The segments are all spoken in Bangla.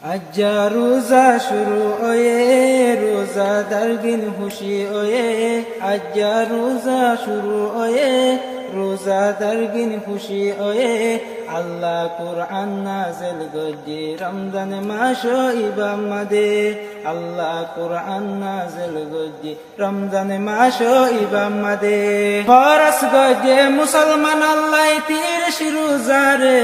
আজ্জা রোজা শুরু ওয়ে রোজা দারগিন খুশি ওয়ে আজ্জা রোজা শুরু ওয়ে রোজা দারগিন খুশি ওয়ে আল্লাহ কুরআন নাযিল গজ্জে রমজান মাস ইবামদে আল্লাহ কুরআন নাযিল গজ্জে রমজান মাস ইবামদে ফরস গজ্জে মুসলমান আল্লাহ তিরিশ রোজা রে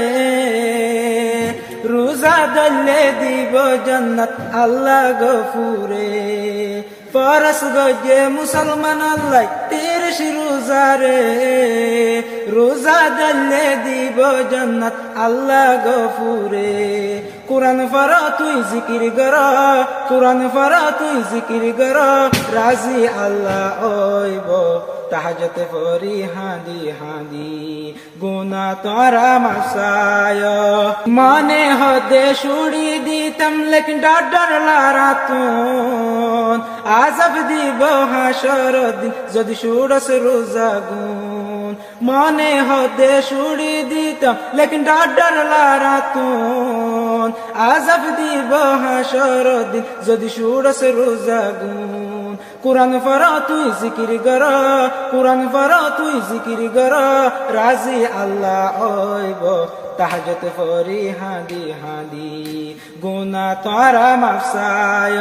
রোজা ধরলে দিব জান্নাত আল্লাহ গফুরে ফরস গজে মুসলমান আল্লাহ তিরিশ রোজা রে রোজা ধরলে দিব জান্নাত আল্লাহ গফুরে কুরআন পড় তুই জিকির কর কুরআন পড় তুই জিকির কর রাজি আল্লাহ ওইব তাহাজ্জুদ পড়ি হাঁদি হাঁদি গুনাহ তোরা মাসায় মনে হদে ছুড়ি দিতাম লেকিন ডর লারাতুন আযাব দিব হাসর দিন যদি ছুড়স রোজা গুন মনে হদে ছুড়ি দিতাম লেকিন ডর লারাতুন আযাব দিব হাসর দিন যদি ছুড়স রোজা গুন কুরআন পড় তুই জিকির কর কুরআন পড় তুই জিকির কর রাজি আল্লাহ ওইব তাহাজ্জুদ পড়ি হাঁদি হাঁদি গুনাহ তোরা মাফসায়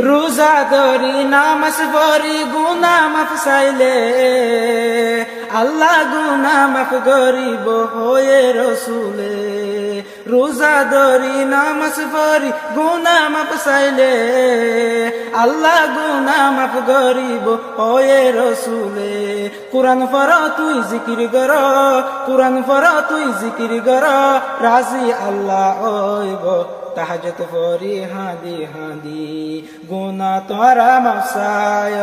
রোজা ধরি নামাজ পড়ি গুনাহ মাফ চাইলে আল্লাহ গুনাহ মাফ করিব হয়ে রসুলে রোজা ধরি নামাজ পড়ি গুনাহ মাফ চাইলে আল্লাহ গুনাহ মাফ করিব হয়ে রসুলে কুরআন পড় তুই জিকির কর কুরআন পড় তুই জিকির কর রাজি আল্লাহ ওইব তাহাজ্জুদ পড়ি হাঁদি হাঁদি গুনাহ তোরা মাফসায়